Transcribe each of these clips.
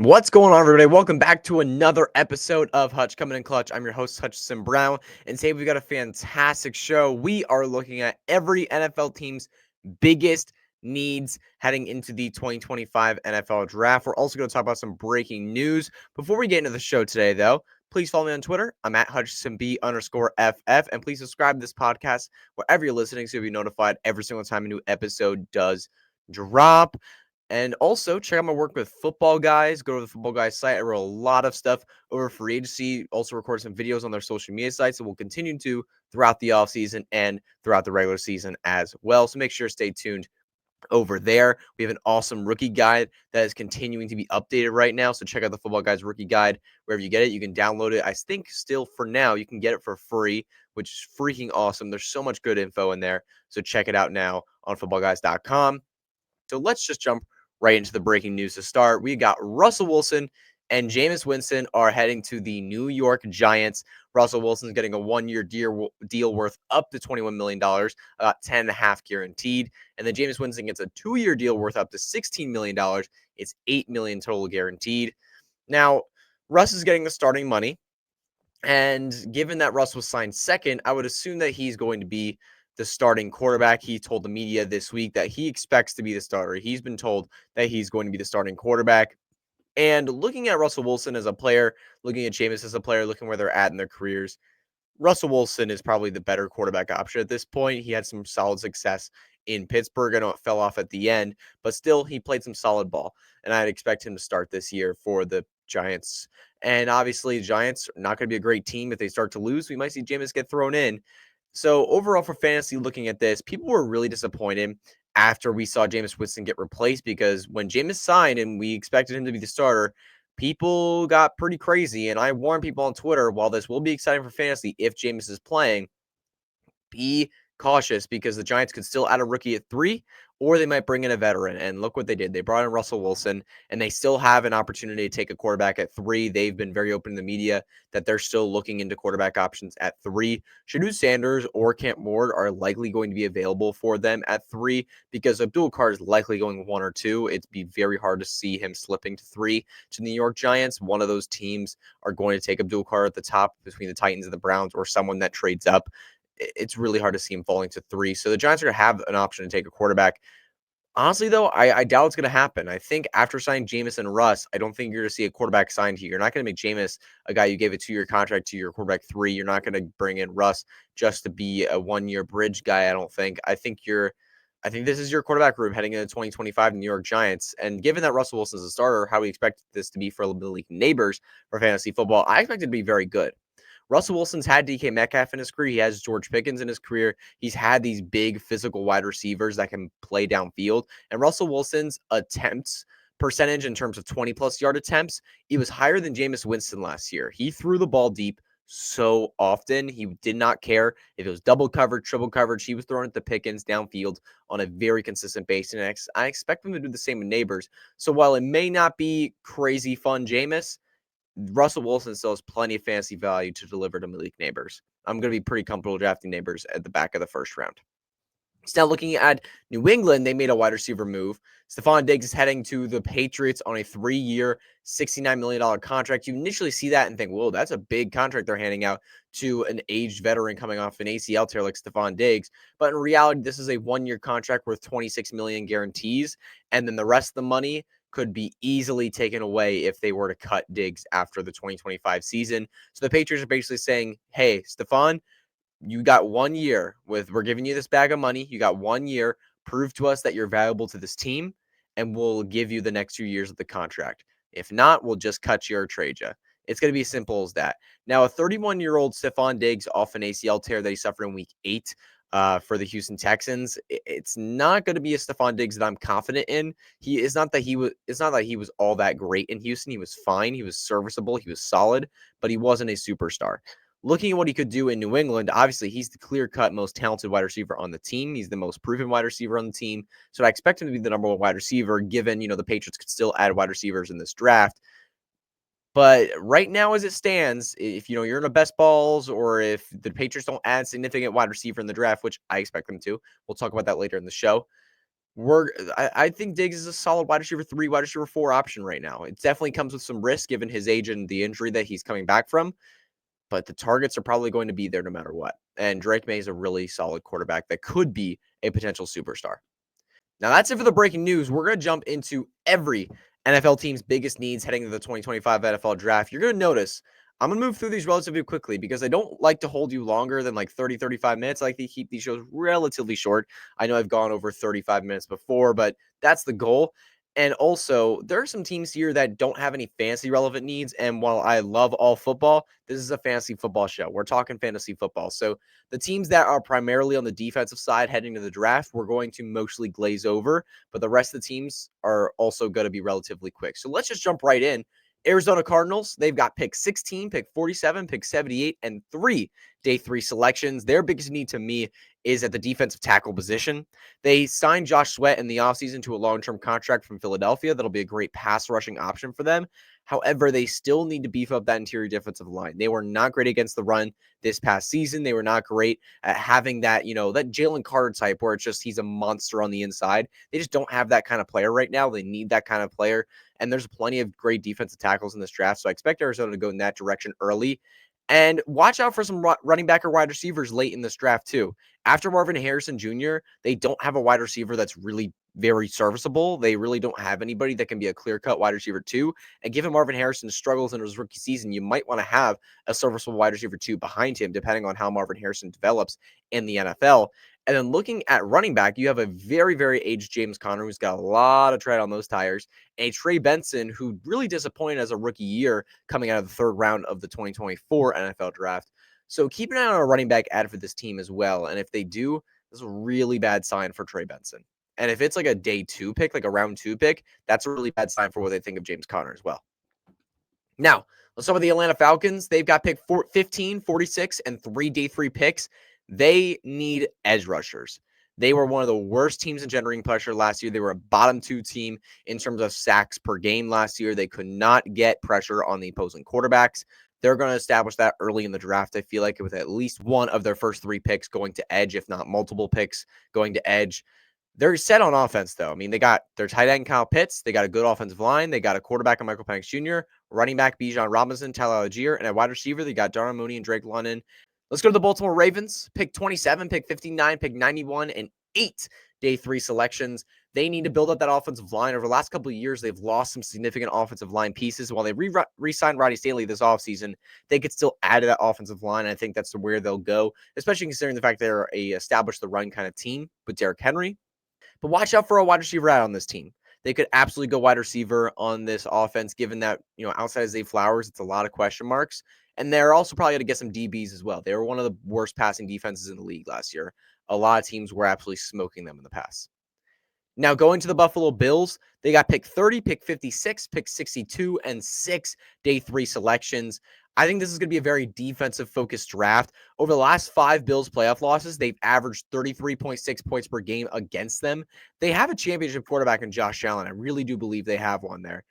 What's going on, everybody? Welcome back to another episode of Hutch Coming in Clutch. I'm your host, Hutchison Brown, and today we've got a fantastic show. We are looking at every NFL team's biggest needs heading into the 2025 NFL Draft. We're also going to talk about some breaking news. Before we get into the show today, though, please follow me on Twitter. I'm at HutchisonB_FF, and please subscribe to this podcast wherever you're listening so you'll be notified every single time a new episode does drop. And also check out my work with Football Guys. Go to the Football Guys site. I wrote a lot of stuff over free agency. Also record some videos on their social media sites. So we'll continue to throughout the offseason and throughout the regular season as well. So make sure to stay tuned over there. We have an awesome rookie guide that is continuing to be updated right now. So check out the Football Guys rookie guide wherever you get it. You can download it. I think still for now you can get it for free, which is freaking awesome. There's so much good info in there. So check it out now on footballguys.com. So let's just jump right into the breaking news to start. We got Russell Wilson and Jameis Winston are heading to the New York Giants. Russell Wilson's getting a one-year deal worth up to $21 million, about $10.5 guaranteed. And then Jameis Winston gets a two-year deal worth up to $16 million. It's $8 million total guaranteed. Now, Russ is getting the starting money. And given that Russ was signed second, I would assume that he's going to be the starting quarterback. He told the media this week that he expects to be the starter. He's been told that he's going to be the starting quarterback. And looking at Russell Wilson as a player, looking at Jameis as a player, looking where they're at in their careers, Russell Wilson is probably the better quarterback option at this point. He had some solid success in Pittsburgh. I know it fell off at the end, but still he played some solid ball. And I'd expect him to start this year for the Giants. And obviously, the Giants are not going to be a great team if they start to lose. We might see Jameis get thrown in. So overall for fantasy, looking at this, people were really disappointed after we saw Jameis Winston get replaced because when Jameis signed and we expected him to be the starter, people got pretty crazy. And I warned people on Twitter, while this will be exciting for fantasy if Jameis is playing, be cautious because the Giants could still add a rookie at 3, or they might bring in a veteran. And look what they did. They brought in Russell Wilson, and they still have an opportunity to take a quarterback at 3. They've been very open in the media that they're still looking into quarterback options at 3. Shadou Sanders or Camp Ward are likely going to be available for them at 3 because Abdul Carr is likely going 1 or 2. It'd be very hard to see him slipping to 3 to the New York Giants. One of those teams are going to take Abdul Carr at the top between the Titans and the Browns, or someone that trades up. It's really hard to see him falling to 3. So the Giants are going to have an option to take a quarterback. Honestly, though, I doubt it's going to happen. I think after signing Jameis and Russ, I don't think you're going to see a quarterback signed here. You're not going to make Jameis a guy you gave a 2-year contract to your quarterback 3. You're not going to bring in Russ just to be a 1-year bridge guy, I don't think. I think this is your quarterback room heading into 2025 New York Giants. And given that Russell Wilson is a starter, how we expect this to be for league neighbors for fantasy football, I expect it to be very good. Russell Wilson's had DK Metcalf in his career. He has George Pickens in his career. He's had these big physical wide receivers that can play downfield. And Russell Wilson's attempts percentage in terms of 20-plus yard attempts, it was higher than Jameis Winston last year. He threw the ball deep so often. He did not care if it was double coverage, triple coverage. He was throwing it to Pickens downfield on a very consistent basis. And I expect him to do the same with neighbors. So while it may not be crazy fun, Jameis, Russell Wilson still has plenty of fantasy value to deliver to Malik Neighbors. I'm going to be pretty comfortable drafting Neighbors at the back of the first round. So now looking at New England, they made a wide receiver move. Stephon Diggs is heading to the Patriots on a 3-year, $69 million contract. You initially see that and think, whoa, that's a big contract they're handing out to an aged veteran coming off an ACL tear like Stephon Diggs. But in reality, this is a 1-year contract worth $26 million guarantees. And then the rest of the money could be easily taken away if they were to cut Diggs after the 2025 season. So the Patriots are basically saying, hey, Stephon, you got 1 year we're giving you this bag of money. You got 1 year. Prove to us that you're valuable to this team, and we'll give you the next 2 years of the contract. If not, we'll just cut you or trade you. It's going to be as simple as that. Now, a 31-year-old Stephon Diggs off an ACL tear that he suffered in week 8 for the Houston Texans, it's not going to be a Stephon Diggs that I'm confident in. It's not that he was all that great in Houston. He was fine. He was serviceable. He was solid, but he wasn't a superstar. Looking at what he could do in New England, obviously he's the clear-cut most talented wide receiver on the team. He's the most proven wide receiver on the team. So I expect him to be the number 1 wide receiver, given, the Patriots could still add wide receivers in this draft. But right now, as it stands, if you're in a best balls, or if the Patriots don't add significant wide receiver in the draft, which I expect them to, we'll talk about that later in the show. I think Diggs is a solid wide receiver 3, wide receiver 4 option right now. It definitely comes with some risk given his age and the injury that he's coming back from, but the targets are probably going to be there no matter what. And Drake May is a really solid quarterback that could be a potential superstar. Now, that's it for the breaking news. We're going to jump into every NFL team's biggest needs heading to the 2025 NFL draft. You're going to notice I'm going to move through these relatively quickly because I don't like to hold you longer than like 30, 35 minutes. I like to keep these shows relatively short. I know I've gone over 35 minutes before, but that's the goal. And also, there are some teams here that don't have any fantasy relevant needs. And while I love all football, this is a fantasy football show. We're talking fantasy football. So the teams that are primarily on the defensive side heading to the draft, we're going to mostly glaze over, but the rest of the teams are also going to be relatively quick. So let's just jump right in. Arizona Cardinals, they've got pick 16, pick 47, pick 78, and 3 day 3 selections. Their biggest need to me is at the defensive tackle position. They signed Josh Sweat in the offseason to a long-term contract from Philadelphia. That'll be a great pass rushing option for them. However, they still need to beef up that interior defensive line. They were not great against the run this past season. They were not great at having that, that Jalen Carter type where it's just he's a monster on the inside. They just don't have that kind of player right now. They need that kind of player. And there's plenty of great defensive tackles in this draft. So I expect Arizona to go in that direction early. And watch out for some running back or wide receivers late in this draft, too. After Marvin Harrison Jr., they don't have a wide receiver that's really very serviceable. They really don't have anybody that can be a clear-cut wide receiver, too. And given Marvin Harrison's struggles in his rookie season, you might want to have a serviceable wide receiver, too, behind him, depending on how Marvin Harrison develops in the NFL. And then looking at running back, you have a very, very aged James Conner who's got a lot of tread on those tires, and a Trey Benson who really disappointed as a rookie year coming out of the third round of the 2024 NFL draft. So keep an eye on a running back ad for this team as well. And if they do, this is a really bad sign for Trey Benson. And if it's like a day 2 pick, like a round 2 pick, that's a really bad sign for what they think of James Conner as well. Now, let's start with the Atlanta Falcons. They've got pick 15, 46, and 3 day 3 picks. They need edge rushers. They were one of the worst teams in generating pressure last year. They were a bottom 2 team in terms of sacks per game last year. They could not get pressure on the opposing quarterbacks. They're going to establish that early in the draft, I feel like, with at least one of their first 3 picks going to edge, if not multiple picks going to edge. They're set on offense, though. I mean, they got their tight end, Kyle Pitts. They got a good offensive line. They got a quarterback in Michael Penix Jr., running back Bijan Robinson, Tyler Algier, and a wide receiver. They got Darnell Mooney and Drake London. Let's go to the Baltimore Ravens. Pick 27, pick 59, pick 91, and 8 day 3 selections. They need to build up that offensive line. Over the last couple of years, they've lost some significant offensive line pieces. While they re-signed Roddy Stanley this offseason, they could still add to that offensive line. I think that's where they'll go, especially considering the fact they're a established the run kind of team with Derrick Henry. But watch out for a wide receiver out on this team. They could absolutely go wide receiver on this offense, given that, outside of Zay Flowers, it's a lot of question marks. And they're also probably going to get some DBs as well. They were one of the worst passing defenses in the league last year. A lot of teams were absolutely smoking them in the pass. Now, going to the Buffalo Bills, they got pick 30, pick 56, pick 62, and 6 day 3 selections. I think this is going to be a very defensive-focused draft. Over the last 5 Bills playoff losses, they've averaged 33.6 points per game against them. They have a championship quarterback in Josh Allen. I really do believe they have one there.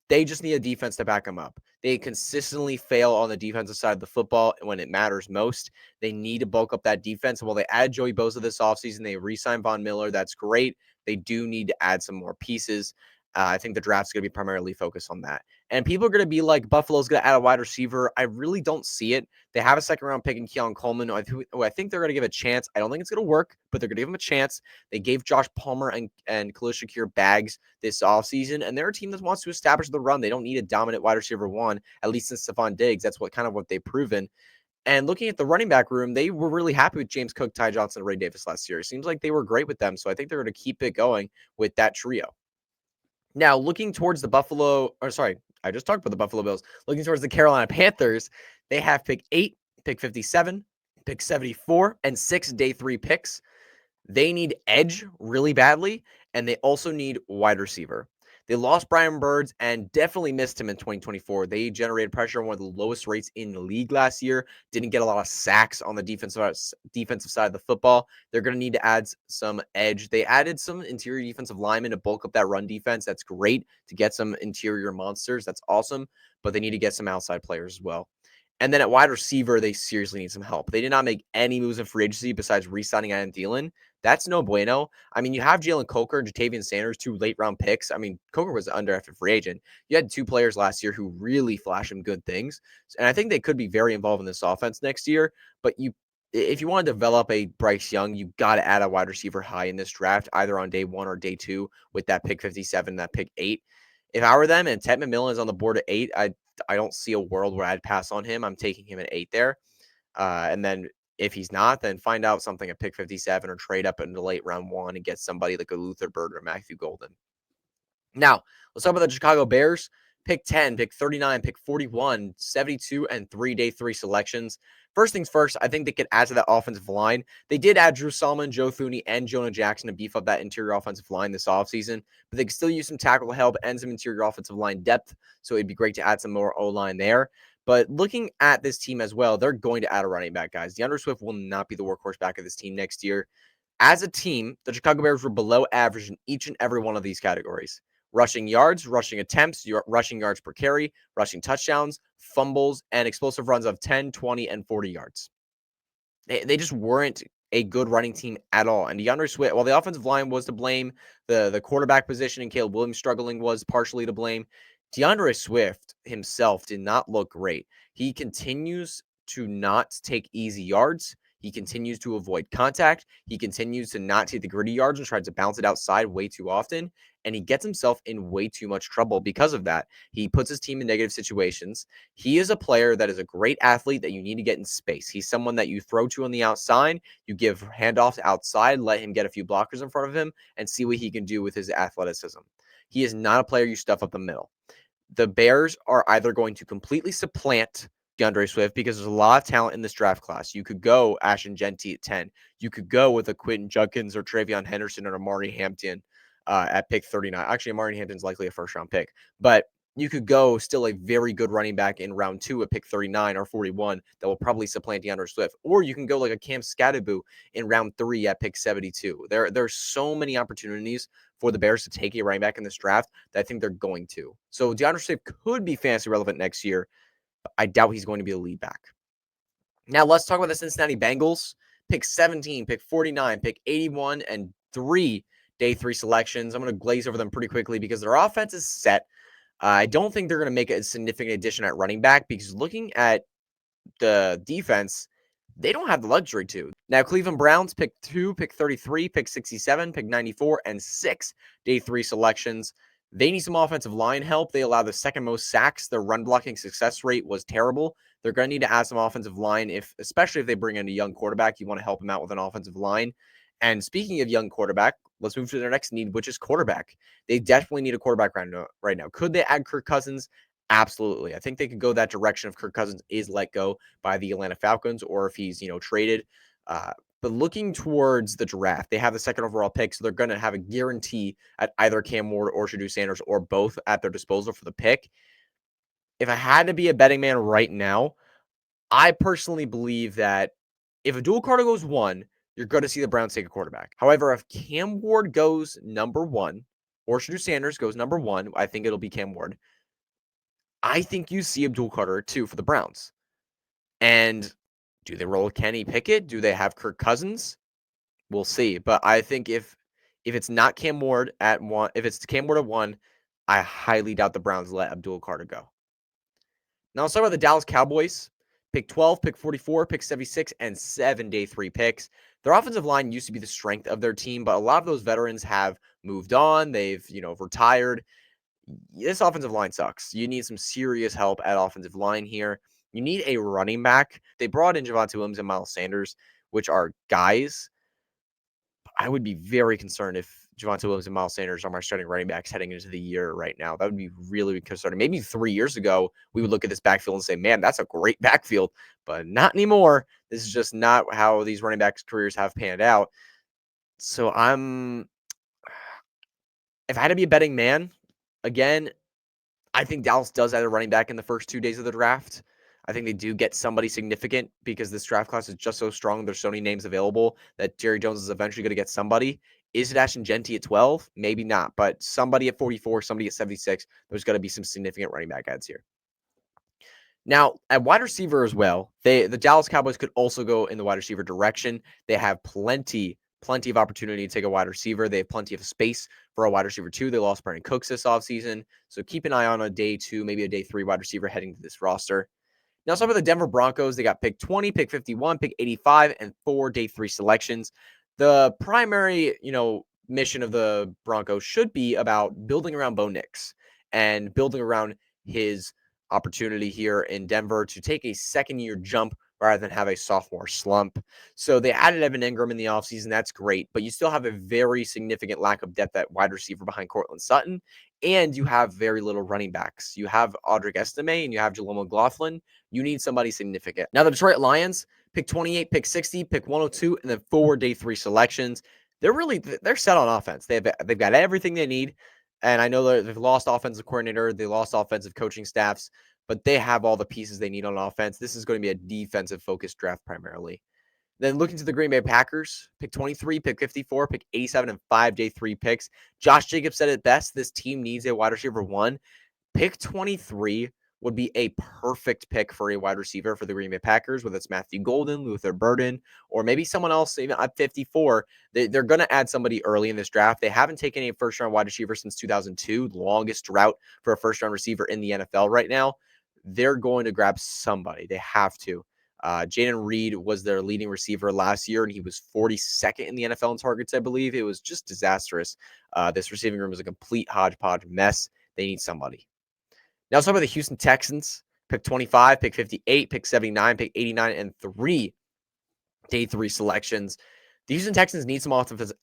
They just need a defense to back them up. They consistently fail on the defensive side of the football when it matters most. They need to bulk up that defense. And while they add Joey Bosa this offseason, they re-sign Von Miller. That's great. They do need to add some more pieces. I think the draft's going to be primarily focused on that. And people are going to be like, Buffalo's going to add a wide receiver. I really don't see it. They have a second-round pick in Keon Coleman, who I think they're going to give a chance. I don't think it's going to work, but they're going to give him a chance. They gave Josh Palmer and Khalil Shakir bags this offseason, and they're a team that wants to establish the run. They don't need a dominant wide receiver 1, at least since Stephon Diggs. That's what they've proven. And looking at the running back room, they were really happy with James Cook, Ty Johnson, and Ray Davis last year. It seems like they were great with them, so I think they're going to keep it going with that trio. Now, looking towards I just talked about the Buffalo Bills. Looking towards the Carolina Panthers, they have pick 8, pick 57, pick 74, and 6 day 3 picks. They need edge really badly, and they also need wide receiver. They lost Brian Birds and definitely missed him in 2024. They generated pressure on one of the lowest rates in the league last year. Didn't get a lot of sacks on the defensive side of the football. They're going to need to add some edge. They added some interior defensive linemen to bulk up that run defense. That's great to get some interior monsters. That's awesome, but they need to get some outside players as well. And then at wide receiver, they seriously need some help. They did not make any moves in free agency besides re-signing Adam Thielen. That's no bueno. I mean, you have Jalen Coker and Jatavian Sanders, 2 late-round picks. I mean, Coker was an undrafted free agent. You had 2 players last year who really flashed some good things. And I think they could be very involved in this offense next year. But if you want to develop a Bryce Young, you got to add a wide receiver high in this draft, either on day 1 or day 2 with that pick 57, that pick 8. If I were them and Ted McMillan is on the board at 8, I don't see a world where I'd pass on him. I'm taking him at 8 there. And then if he's not, then find out something at pick 57 or trade up into late round 1 and get somebody like a Luther Bird or Matthew Golden. Now, let's talk about the Chicago Bears. Pick 10, pick 39, pick 41, 72, and 3 day 3 selections. First things first, I think they could add to that offensive line. They did add Drew Solomon, Joe Thuney, and Jonah Jackson to beef up that interior offensive line this offseason, but they could still use some tackle help and some interior offensive line depth, so it'd be great to add some more O-line there. But looking at this team as well, they're going to add a running back, guys. DeAndre Swift will not be the workhorse back of this team next year. As a team, the Chicago Bears were below average in each and every one of these categories. Rushing yards, rushing attempts, rushing yards per carry, rushing touchdowns, fumbles, and explosive runs of 10, 20, and 40 yards. They just weren't a good running team at all. And DeAndre Swift, while the offensive line was to blame, the quarterback position and Caleb Williams struggling was partially to blame. DeAndre Swift himself did not look great. He continues to not take easy yards. He continues to avoid contact. He continues to not take the gritty yards and tries to bounce it outside way too often. And he gets himself in way too much trouble because of that. He puts his team in negative situations. He is a player that is a great athlete that you need to get in space. He's someone that you throw to on the outside. You give handoffs outside, let him get a few blockers in front of him, and see what he can do with his athleticism. He is not a player you stuff up the middle. The Bears are either going to completely supplant DeAndre Swift because there's a lot of talent in this draft class. You could go Ashton Genty at 10. You could go with a Quentin Judkins or Travion Henderson or Amari Hampton at pick 39. Actually, Amari Hampton's likely a first-round pick. But you could go still a very good running back in round 2 at pick 39 or 41 that will probably supplant DeAndre Swift. Or you can go like a Cam Scatterbu in round 3 at pick 72. There's so many opportunities for the Bears to take a running back in this draft that I think they're going to. So DeAndre Swift could be fantasy relevant next year. But I doubt he's going to be the lead back. Now let's talk about the Cincinnati Bengals. Pick 17, pick 49, pick 81, and 3 day 3 selections. I'm going to glaze over them pretty quickly because their offense is set. I don't think they're going to make a significant addition at running back because looking at the defense, they don't have the luxury to. Now, Cleveland Browns pick 2, pick 33, pick 67, pick 94, and 6 day 3 selections. They need some offensive line help. They allow the second most sacks. Their run blocking success rate was terrible. They're going to need to add some offensive line, especially if they bring in a young quarterback. You want to help him out with an offensive line. And speaking of young quarterback, let's move to their next need, which is quarterback. They definitely need a quarterback right now. Could they add Kirk Cousins? Absolutely. I think they could go that direction if Kirk Cousins is let go by the Atlanta Falcons or if he's, traded. But looking towards the draft, they have the second overall pick, so they're going to have a guarantee at either Cam Ward or Shedeur Sanders or both at their disposal for the pick. If I had to be a betting man right now, I personally believe that if a dual Carter goes 1, you're going to see the Browns take a quarterback. However, if Cam Ward goes number 1 or Shedeur Sanders goes number 1, I think it'll be Cam Ward. I think you see Abdul Carter 2 for the Browns. And do they roll Kenny Pickett? Do they have Kirk Cousins? We'll see. But I think if it's not Cam Ward at 1, if it's Cam Ward at 1, I highly doubt the Browns let Abdul Carter go. Now let's talk about the Dallas Cowboys. Pick 12, pick 44, pick 76, and 7 day 3 picks. Their offensive line used to be the strength of their team, but a lot of those veterans have moved on. They've, retired. This offensive line sucks. You need some serious help at offensive line here. You need a running back. They brought in Javonte Williams and Miles Sanders, which are guys. I would be very concerned if Javonte Williams and Miles Sanders are my starting running backs heading into the year right now. That would be really concerning. Maybe 3 years ago, we would look at this backfield and say, man, that's a great backfield, but not anymore. This is just not how these running backs' careers have panned out. So if I had to be a betting man, again, I think Dallas does add a running back in the first 2 days of the draft. I think they do get somebody significant because this draft class is just so strong. There's so many names available that Jerry Jones is eventually going to get somebody. Is it Ashton Genty at 12? Maybe not, but somebody at 44, somebody at 76, there's going to be some significant running back ads here. Now, at wide receiver as well, the Dallas Cowboys could also go in the wide receiver direction. They have plenty of opportunity to take a wide receiver. They have plenty of space for a wide receiver too. They lost Brandon Cooks this offseason. So keep an eye on a day 2, maybe a day 3 wide receiver heading to this roster. Now, some of the Denver Broncos, they got pick 20, pick 51, pick 85, and 4 day 3 selections. The primary, mission of the Broncos should be about building around Bo Nix and building around his opportunity here in Denver to take a second-year jump rather than have a sophomore slump. So they added Evan Ingram in the offseason. That's great, but you still have a very significant lack of depth at wide receiver behind Cortland Sutton, and you have very little running backs. You have Audric Estime and you have Jaleel McLaughlin. You need somebody significant. Now, the Detroit Lions, pick 28, pick 60, pick 102, and then 4 day 3 selections. They're set on offense. They've got everything they need. And I know they've lost offensive coordinator, they lost offensive coaching staffs, but they have all the pieces they need on offense. This is going to be a defensive focused draft primarily. Then looking to the Green Bay Packers, pick 23, pick 54, pick 87, and 5 day 3 picks. Josh Jacobs said it best. This team needs a wide receiver 1. Pick 23 would be a perfect pick for a wide receiver for the Green Bay Packers, whether it's Matthew Golden, Luther Burden, or maybe someone else even at 54. They're going to add somebody early in this draft. They haven't taken a first-round wide receiver since 2002, the longest drought for a first-round receiver in the NFL right now. They're going to grab somebody. They have to. Jaden Reed was their leading receiver last year, and he was 42nd in the NFL in targets, I believe. It was just disastrous. This receiving room is a complete hodgepodge mess. They need somebody. Now, let's talk about the Houston Texans. Pick 25, pick 58, pick 79, pick 89, and 3 day 3 selections. The Houston Texans need some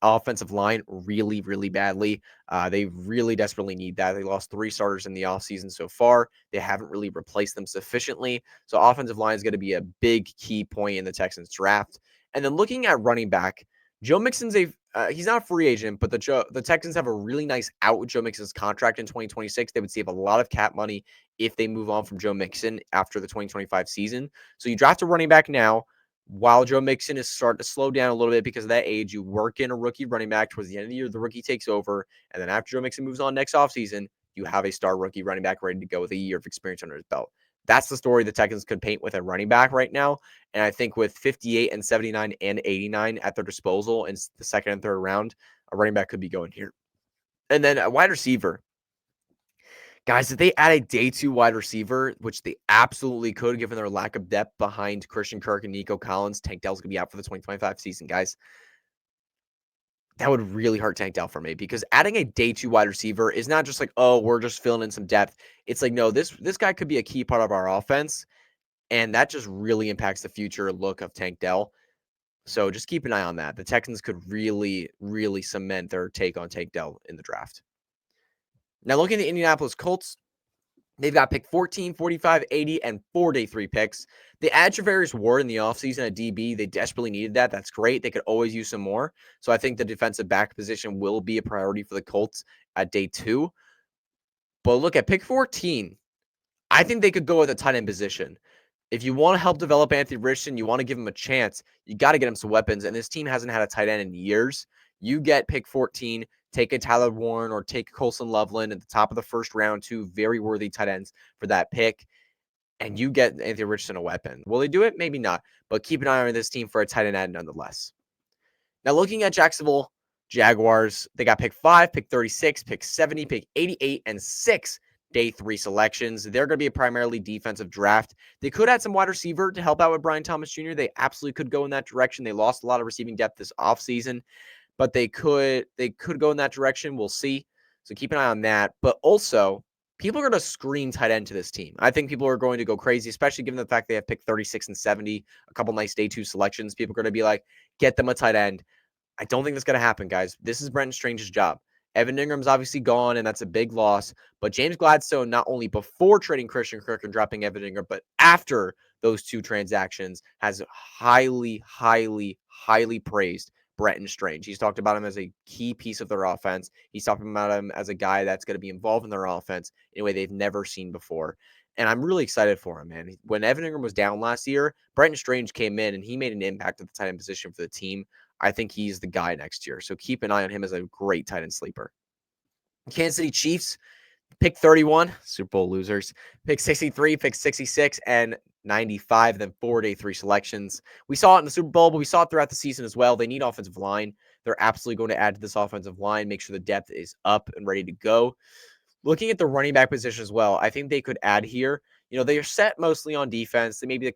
offensive line really, really badly. They really desperately need that. They lost 3 starters in the offseason so far. They haven't really replaced them sufficiently. So offensive line is going to be a big key point in the Texans draft. And then looking at running back, Joe Mixon's he's not a free agent, but the Texans have a really nice out with Joe Mixon's contract in 2026. They would save a lot of cap money if they move on from Joe Mixon after the 2025 season. So you draft a running back now, while Joe Mixon is starting to slow down a little bit because of that age. You work in a rookie running back towards the end of the year, the rookie takes over. And then after Joe Mixon moves on next offseason, you have a star rookie running back ready to go with a year of experience under his belt. That's the story the Texans could paint with a running back right now. And I think with 58 and 79 and 89 at their disposal in the second and third round, a running back could be going here. And then a wide receiver. Guys, if they add a day 2 wide receiver, which they absolutely could, given their lack of depth behind Christian Kirk and Nico Collins, Tank Dell's going to be out for the 2025 season, guys. That would really hurt Tank Dell for me, because adding a day 2 wide receiver is not just like, oh, we're just filling in some depth. It's like, no, this guy could be a key part of our offense, and that just really impacts the future look of Tank Dell. So just keep an eye on that. The Texans could really, really cement their take on Tank Dell in the draft. Now, looking at the Indianapolis Colts, they've got pick 14, 45, 80, and 4 day 3 picks. They add Travarius Ward in the offseason at DB. They desperately needed that. That's great. They could always use some more. So I think the defensive back position will be a priority for the Colts at day 2. But look, at pick 14, I think they could go with a tight end position. If you want to help develop Anthony Richardson, you want to give him a chance, you got to get him some weapons. And this team hasn't had a tight end in years. You get pick 14, take a Tyler Warren or take Colson Loveland at the top of the first round, 2 very worthy tight ends for that pick, and you get Anthony Richardson a weapon. Will they do it? Maybe not, but keep an eye on this team for a tight end nonetheless. Now, looking at Jacksonville Jaguars, they got pick 5, pick 36, pick 70, pick 88, and 6 day 3 selections. They're going to be a primarily defensive draft. They could add some wide receiver to help out with Brian Thomas Jr. They absolutely could go in that direction. They lost a lot of receiving depth this offseason, but they could go in that direction. We'll see. So keep an eye on that. But also, people are going to scream tight end to this team. I think people are going to go crazy, especially given the fact they have picked 36 and 70, a couple nice day 2 selections. People are going to be like, get them a tight end. I don't think that's going to happen, guys. This is Brenton Strange's job. Evan Ingram's obviously gone, and that's a big loss. But James Gladstone, not only before trading Christian Kirk and dropping Evan Ingram, but after those 2 transactions, has highly, highly, highly praised Brenton Strange. He's talked about him as a key piece of their offense. He's talking about him as a guy that's going to be involved in their offense in a way they've never seen before. And I'm really excited for him, man. When Evan Ingram was down last year, Brenton Strange came in and he made an impact at the tight end position for the team. I think he's the guy next year. So keep an eye on him as a great tight end sleeper. Kansas City Chiefs, Pick 31, Super Bowl losers. Pick 63, pick 66, and 95, then 4-day 3 selections. We saw it in the Super Bowl, but we saw it throughout the season as well. They need offensive line. They're absolutely going to add to this offensive line, make sure the depth is up and ready to go. Looking at the running back position as well, I think they could add here. They are set mostly on defense. They maybe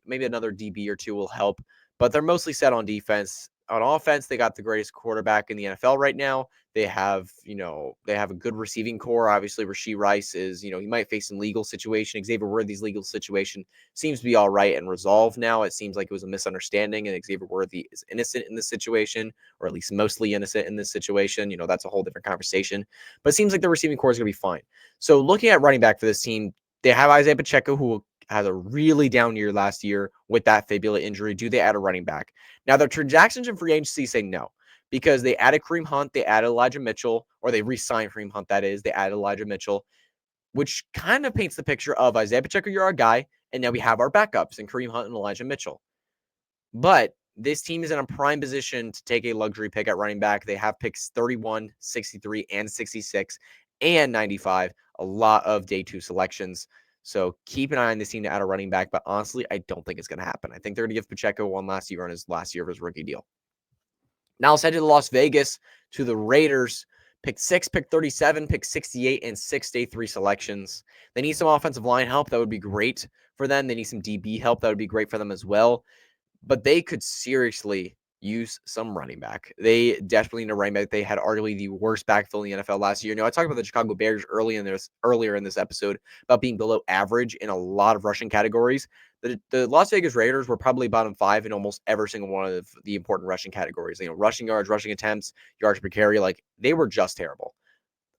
maybe another DB or two will help, but they're mostly set on defense. On offense, they got the greatest quarterback in the NFL right now. They have a good receiving core. Obviously, Rashee Rice is, he might face some legal situation. Xavier Worthy's legal situation seems to be all right and resolved now. It seems like it was a misunderstanding, and Xavier Worthy is innocent in this situation, or at least mostly innocent in this situation. That's a whole different conversation. But it seems like the receiving core is going to be fine. So looking at running back for this team, they have Isaiah Pacheco, who had a really down year last year with that fibula injury. Do they add a running back? Now, their transactions in free agency say no, because they added Kareem Hunt, they added Elijah Mitchell, or they re-signed Kareem Hunt, that is. They added Elijah Mitchell, which kind of paints the picture of Isaiah Pacheco, you're our guy, and now we have our backups in Kareem Hunt and Elijah Mitchell. But this team is in a prime position to take a luxury pick at running back. They have picks 31, 63, and 66, and 95. A lot of day 2 selections. So keep an eye on this team to add a running back. But honestly, I don't think it's going to happen. I think they're going to give Pacheco one last year on his last year of his rookie deal. Now let's head to Las Vegas to the Raiders. Pick 6, pick 37, pick 68, and 6-day 3 selections. They need some offensive line help. That would be great for them. They need some DB help. That would be great for them as well. But they could seriously use some running back. They desperately need a running back. They had arguably the worst backfill in the NFL last year. I talked about the Chicago Bears earlier in this episode about being below average in a lot of rushing categories. The Las Vegas Raiders were probably bottom 5 in almost every single one of the important rushing categories. Rushing yards, rushing attempts, yards per carry. They were just terrible.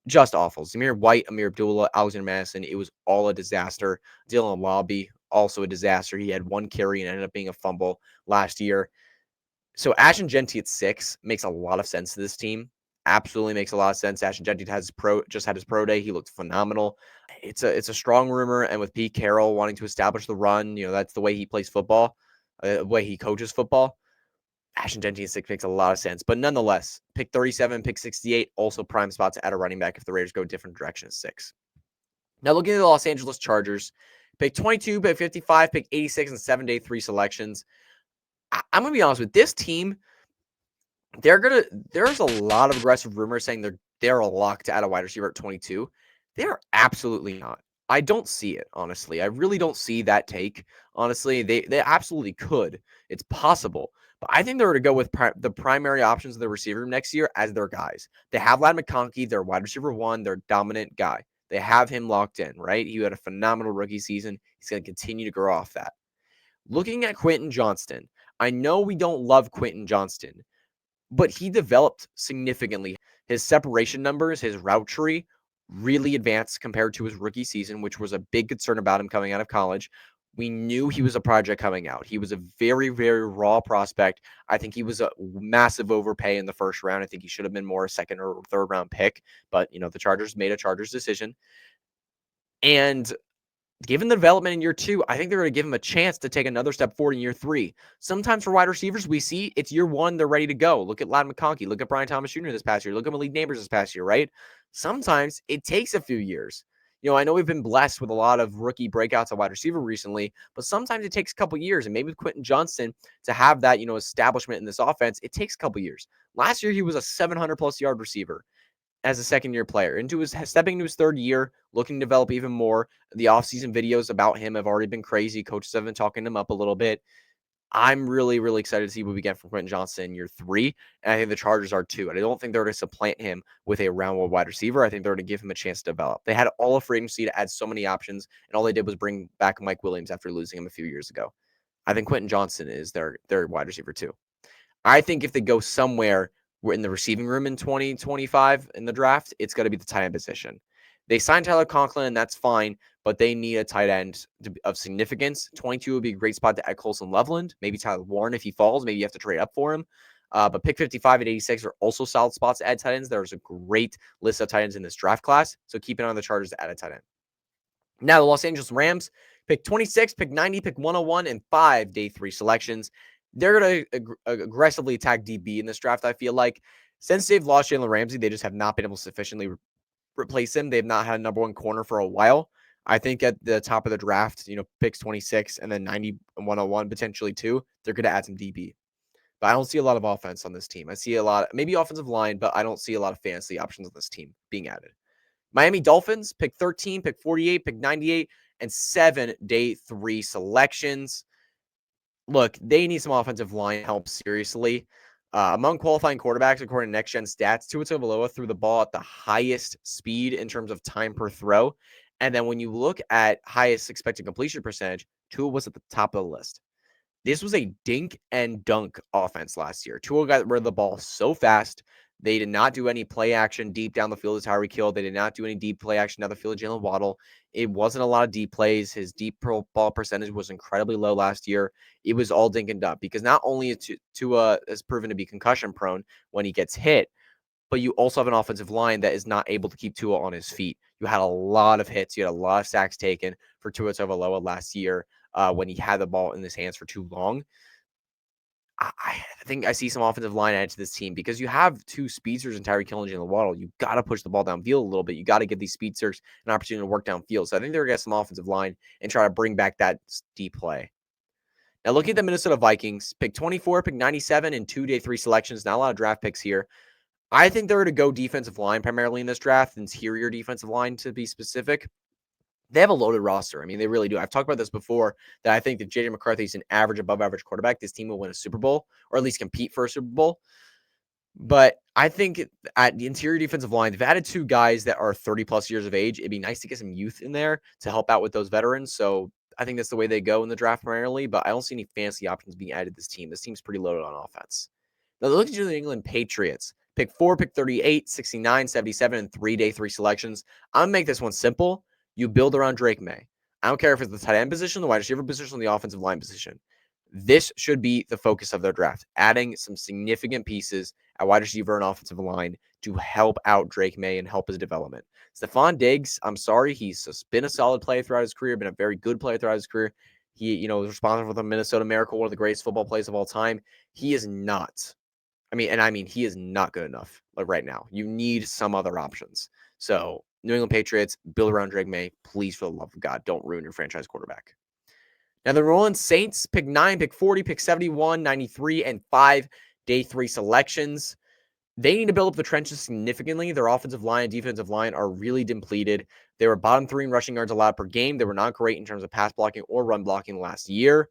Just awful. Zamir White, Amir Abdullah, Alexander Madison. It was all a disaster. Dylan Lobby, also a disaster. He had 1 carry and ended up being a fumble last year. So Ashton Jeanty at 6 makes a lot of sense to this team. Absolutely makes a lot of sense. Ashton Jeanty just had his pro day. He looked phenomenal. It's a strong rumor, and with Pete Carroll wanting to establish the run, that's the way he plays football, the way he coaches football. Ashton Jeanty at 6 makes a lot of sense. But nonetheless, pick 37, pick 68, also prime spot to add a running back if the Raiders go a different direction at 6. Now looking at the Los Angeles Chargers, pick 22, pick 55, pick 86, and 7-day 3 selections. I'm going to be honest with this team. There's a lot of aggressive rumors saying they're a lock to add a wide receiver at 22. They're absolutely not. I don't see it, honestly. I really don't see that take. Honestly, they absolutely could. It's possible. But I think they're going to go with the primary options of the receiver room next year as their guys. They have Ladd McConkey, their wide receiver 1, their dominant guy. They have him locked in, right? He had a phenomenal rookie season. He's going to continue to grow off that. Looking at Quentin Johnston, I know we don't love Quentin Johnston, but he developed significantly. His separation numbers, his route tree really advanced compared to his rookie season, which was a big concern about him coming out of college. We knew he was a project coming out. He was a very, very raw prospect. I think he was a massive overpay in the first round. I think he should have been more a second or third round pick, but the Chargers made a Chargers decision. And given the development in year 2, I think they're going to give him a chance to take another step forward in year 3. Sometimes for wide receivers, we see it's year 1, they're ready to go. Look at Ladd McConkey. Look at Brian Thomas Jr. this past year. Look at Malik Neighbors this past year, right? Sometimes it takes a few years. I know we've been blessed with a lot of rookie breakouts at wide receiver recently, but sometimes it takes a couple years. And maybe with Quentin Johnston to have that, establishment in this offense, it takes a couple years. Last year, he was a 700-plus yard receiver as a second-year player. Stepping into his third year, looking to develop even more. The offseason videos about him have already been crazy. Coaches have been talking him up a little bit. I'm really, really excited to see what we get from Quentin Johnston in year 3. And I think the Chargers are too. And I don't think they're going to supplant him with a round 1 wide receiver. I think they're going to give him a chance to develop. They had all of free agency to add so many options, and all they did was bring back Mike Williams after losing him a few years ago. I think Quentin Johnston is their wide receiver too. I think if they go somewhere in the receiving room in 2025 in the draft, it's going to be the tight end position. They signed Tyler Conklin, and that's fine, but they need a tight end of significance. 22 would be a great spot to add Colson Loveland, maybe Tyler Warren if he falls. Maybe you have to trade up for him. But pick 55 at 86 are also solid spots to add tight ends. There's a great list of tight ends in this draft class, so keep an eye on the Chargers to add a tight end. Now, the Los Angeles Rams, pick 26, pick 90, pick 101, and 5-day 3 selections. They're going to aggressively attack DB in this draft, I feel like. Since they've lost Jalen Ramsey, they just have not been able to sufficiently replace him. They've not had a number one corner for a while. I think at the top of the draft, picks 26 and then 90 and 101 potentially too, they're going to add some DB. But I don't see a lot of offense on this team. I see a lot, maybe offensive line, but I don't see a lot of fantasy options on this team being added. Miami Dolphins, pick 13, pick 48, pick 98, and 7 day 3 selections. Look, they need some offensive line help, seriously. Among qualifying quarterbacks, according to Next Gen Stats, Tua Tagovailoa threw the ball at the highest speed in terms of time per throw. And then when you look at highest expected completion percentage, Tua was at the top of the list. This was a dink and dunk offense last year. Tua got rid of the ball so fast. They did not do any play action deep down the field as Tyreek Hill. They did not do any deep play action down the field of Jalen Waddle. It wasn't a lot of deep plays. His deep ball percentage was incredibly low last year. It was all dink and dunk because not only is Tua has proven to be concussion prone when he gets hit, but you also have an offensive line that is not able to keep Tua on his feet. You had a lot of hits. You had a lot of sacks taken for Tua Tagovailoa last year when he had the ball in his hands for too long. I think I see some offensive line added to this team because you have two speedsters in Tyreek Hill and Jalen Waddle. You got to push the ball downfield a little bit. You got to give these speedsters an opportunity to work downfield. So I think they're going to get some offensive line and try to bring back that deep play. Now, looking at the Minnesota Vikings, pick 24, pick 97, and 2 day 3 selections. Not a lot of draft picks here. I think they're going to go defensive line primarily in this draft, interior defensive line to be specific. They have a loaded roster. I mean, they really do. I've talked about this before, that I think that JJ McCarthy is an average, above average quarterback. This team will win a Super Bowl, or at least compete for a Super Bowl. But I think at the interior defensive line, they've added 2 guys that are 30 plus years of age. It'd be nice to get some youth in there to help out with those veterans. So I think that's the way they go in the draft primarily, but I don't see any fancy options being added to this team. This team's pretty loaded on offense. Now, look at the New England Patriots. Pick 4, pick 38, 69, 77, and 3 day 3 selections. I'm going to make this one simple. You build around Drake May. I don't care if it's the tight end position, the wide receiver position, or the offensive line position. This should be the focus of their draft, adding some significant pieces at wide receiver and offensive line to help out Drake May and help his development. Stephon Diggs, I'm sorry, he's been a solid player throughout his career, been a very good player throughout his career. He, was responsible for the Minnesota Miracle, one of the greatest football plays of all time. He is not. He is not good enough right now. You need some other options. So, New England Patriots, build around Drake May. Please, for the love of God, don't ruin your franchise quarterback. Now, the New Orleans Saints, pick 9, pick 40, pick 71, 93, and 5 day 3 selections. They need to build up the trenches significantly. Their offensive line and defensive line are really depleted. They were bottom 3 in rushing yards allowed per game. They were not great in terms of pass blocking or run blocking last year.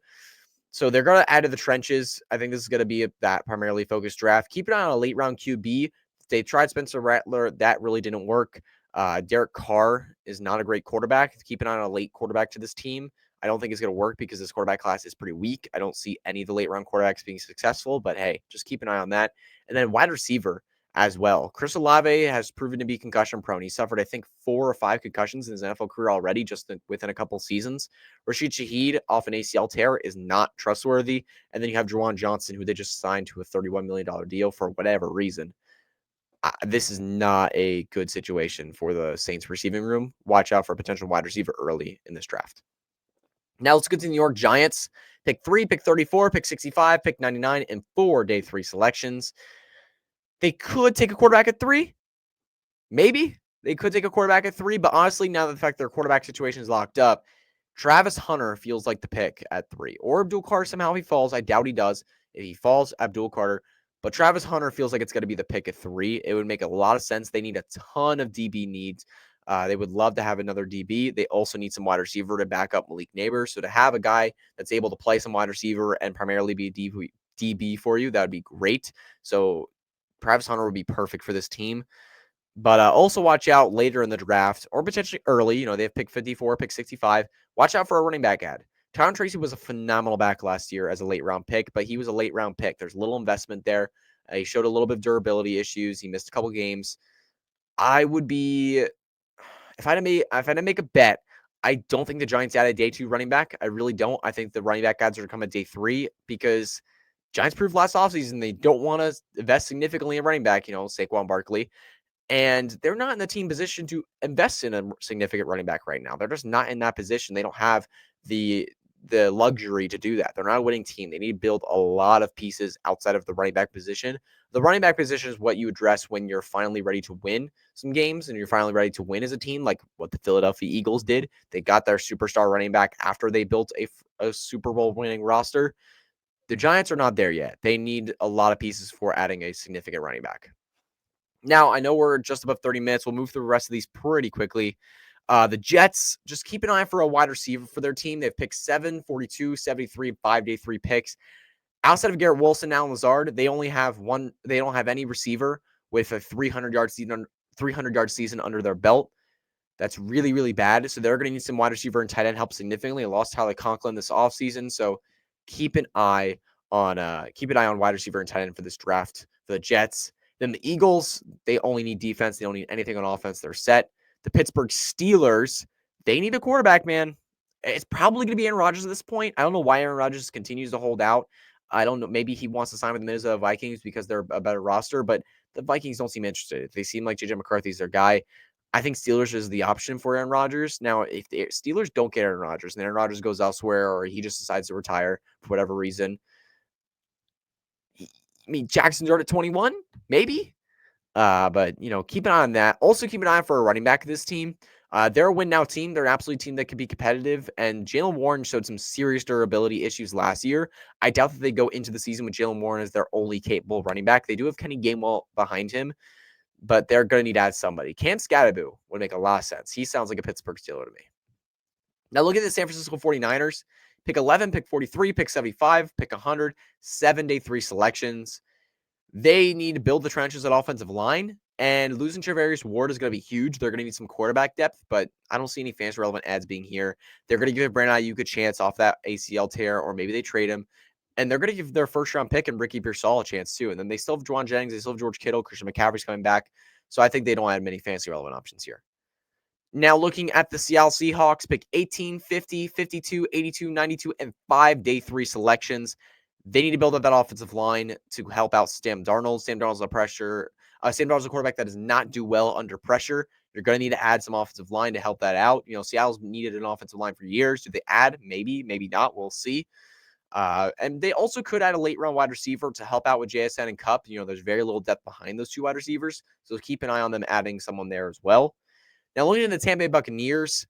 So they're going to add to the trenches. I think this is going to be that primarily focused draft. Keep an eye on a late round QB. They tried Spencer Rattler. That really didn't work. Derek Carr is not a great quarterback. Keep an eye on a late quarterback to this team. I don't think it's going to work because this quarterback class is pretty weak. I don't see any of the late round quarterbacks being successful, but hey, just keep an eye on that. And then wide receiver as well. Chris Olave has proven to be concussion prone. He suffered, I think, 4 or 5 concussions in his NFL career already, just within a couple seasons. Rashid Shaheed off an ACL tear is not trustworthy. And then you have Juwan Johnson, who they just signed to a $31 million deal for whatever reason. This is not a good situation for the Saints receiving room. Watch out for a potential wide receiver early in this draft. Now let's get to the New York Giants. Pick 3, pick 34, pick 65, pick 99, and 4 day 3 selections. They could take a quarterback at 3. Maybe they could take a quarterback at 3, but honestly, now that the fact their quarterback situation is locked up, Travis Hunter feels like the pick at 3. Or Abdul Carter somehow he falls. I doubt he does. If he falls, Abdul Carter. But Travis Hunter feels like it's going to be the pick at 3. It would make a lot of sense. They need a ton of DB needs. They would love to have another DB. They also need some wide receiver to back up Malik Neighbors. So to have a guy that's able to play some wide receiver and primarily be a DB for you, that would be great. So Travis Hunter would be perfect for this team. But also watch out later in the draft or potentially early. They have pick 54, pick 65. Watch out for a running back ad. Tyron Tracy was a phenomenal back last year as a late round pick, but he was a late round pick. There's little investment there. He showed a little bit of durability issues. He missed a couple games. I would be, if I had to make a bet, I don't think the Giants add a day 2 running back. I really don't. I think the running back ads are going to come at day 3 because Giants proved last offseason they don't want to invest significantly in running back, Saquon Barkley. And they're not in the team position to invest in a significant running back right now. They're just not in that position. They don't have the the luxury to do that. They're not a winning team. They need to build a lot of pieces outside of the running back position. The running back position is what you address when you're finally ready to win some games and you're finally ready to win as a team, like what the Philadelphia Eagles did. They got their superstar running back after they built a Super Bowl winning roster. The Giants are not there yet. They need a lot of pieces for adding a significant running back. Now, I know we're just above 30 minutes. We'll move through the rest of these pretty quickly. The Jets, just keep an eye for a wide receiver for their team. They've picked 7, 42, 73, 5-day 3 picks. Outside of Garrett Wilson, Alan Lazard, they only have one. They don't have any receiver with a 300-yard season under their belt. That's really, really bad. So they're going to need some wide receiver and tight end help significantly. I lost Tyler Conklin this offseason. So keep an eye on wide receiver and tight end for this draft for the Jets. Then the Eagles, they only need defense. They don't need anything on offense. They're set. The Pittsburgh Steelers, they need a quarterback, man. It's probably going to be Aaron Rodgers at this point. I don't know why Aaron Rodgers continues to hold out. I don't know. Maybe he wants to sign with the Minnesota Vikings because they're a better roster, but the Vikings don't seem interested. They seem like JJ McCarthy's their guy. I think Steelers is the option for Aaron Rodgers. Now, if the Steelers don't get Aaron Rodgers and Aaron Rodgers goes elsewhere or he just decides to retire for whatever reason, Jackson's at 21, maybe. But, keep an eye on that. Also, keep an eye for a running back of this team. They're a win-now team. They're an absolute team that could be competitive. And Jaylen Warren showed some serious durability issues last year. I doubt that they go into the season with Jaylen Warren as their only capable running back. They do have Kenny Gainwell behind him, but they're going to need to add somebody. Cam Scatterbo would make a lot of sense. He sounds like a Pittsburgh Steeler to me. Now look at the San Francisco 49ers. Pick 11, pick 43, pick 75, pick 100, 7-day 3 selections. They need to build the trenches at offensive line, and losing Charvarius Ward is going to be huge. They're going to need some quarterback depth, but I don't see any fantasy relevant ads being here. They're going to give Brandon Ayuk a chance off that ACL tear, or maybe they trade him. And they're going to give their first-round pick and Ricky Pearsall a chance, too. And then they still have Juwan Jennings. They still have George Kittle. Christian McCaffrey's coming back. So I think they don't have many fantasy-relevant options here. Now looking at the Seattle Seahawks, pick 18, 50, 52, 82, 92, and 5-day 3 selections. They need to build up that offensive line to help out Sam Darnold. Sam Darnold's a quarterback that does not do well under pressure. You're going to need to add some offensive line to help that out. Seattle's needed an offensive line for years. Do they add? Maybe, maybe not. We'll see. And they also could add a late-round wide receiver to help out with JSN and Kupp. There's very little depth behind those two wide receivers, so keep an eye on them adding someone there as well. Now, looking at the Tampa Bay Buccaneers,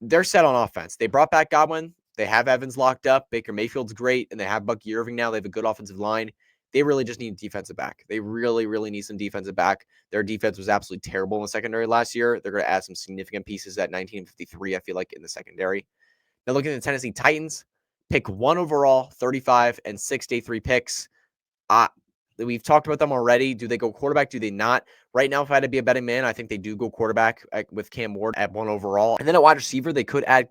they're set on offense. They brought back Godwin. They have Evans locked up. Baker Mayfield's great, and they have Bucky Irving now. They have a good offensive line. They really just need a defensive back. They really, really need some defensive back. Their defense was absolutely terrible in the secondary last year. They're going to add some significant pieces at 1953, I feel like, in the secondary. Now, looking at the Tennessee Titans, pick 1 overall, 35, and 6-day 3 picks. We've talked about them already. Do they go quarterback? Do they not? Right now, if I had to be a betting man, I think they do go quarterback with Cam Ward at 1 overall. And then at wide receiver, they could add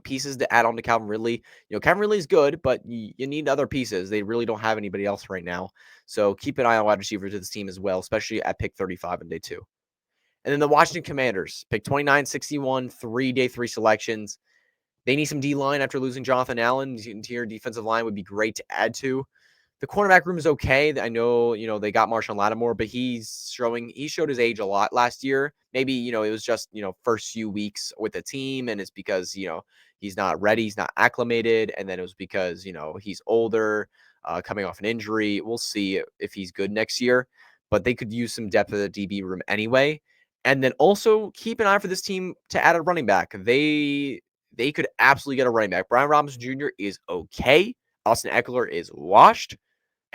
pieces to add on to Calvin Ridley. Calvin Ridley is good, but you need other pieces. They really don't have anybody else right now. So keep an eye on wide receiver to this team as well, especially at pick 35 in day 2. And then the Washington Commanders, pick 29, 61, 3-day 3 selections. They need some D-line after losing Jonathan Allen. The interior defensive line would be great to add to. The cornerback room is okay. I know, they got Marshawn Lattimore, but he showed his age a lot last year. Maybe, it was just, first few weeks with the team, and it's because, he's not ready, he's not acclimated, and then it was because, he's older, coming off an injury. We'll see if he's good next year, but they could use some depth of the DB room anyway. And then also keep an eye for this team to add a running back. They could absolutely get a running back. Brian Robinson Jr. is okay. Austin Eckler is washed.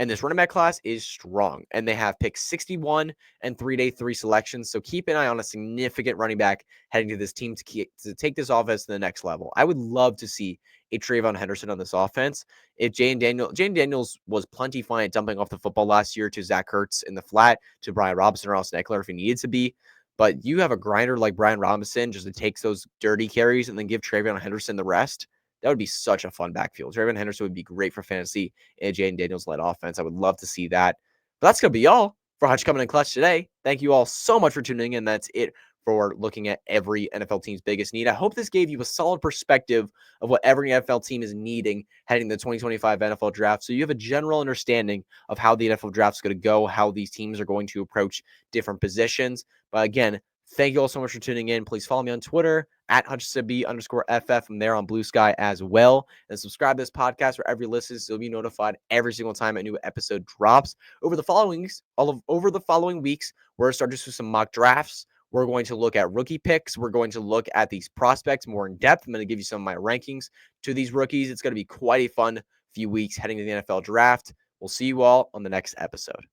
And this running back class is strong. And they have picked 61 and 3-day 3 selections. So keep an eye on a significant running back heading to this team to take this offense to the next level. I would love to see a Trayvon Henderson on this offense. If Jane Daniels was plenty fine at dumping off the football last year to Zach Ertz in the flat, to Brian Robinson or Austin Eckler if he needed to be. But you have a grinder like Brian Robinson just to take those dirty carries and then give Trayvon Henderson the rest. That would be such a fun backfield. Trayvon Henderson would be great for fantasy in a Jaden Daniels-led offense. I would love to see that. But that's going to be all for Hutch Coming in Clutch today. Thank you all so much for tuning in. That's it for looking at every NFL team's biggest need. I hope this gave you a solid perspective of what every NFL team is needing heading to the 2025 NFL draft. So you have a general understanding of how the NFL draft is going to go, how these teams are going to approach different positions. But again, Thank you all so much for tuning in. Please follow me on Twitter at HutchSB_FF. I'm there on Blue Sky as well. And subscribe to this podcast wherever you listen, so you'll be notified every single time a new episode drops. Over the following weeks, we're starting to do some mock drafts. We're going to look at rookie picks. We're going to look at these prospects more in depth. I'm going to give you some of my rankings to these rookies. It's going to be quite a fun few weeks heading to the NFL draft. We'll see you all on the next episode.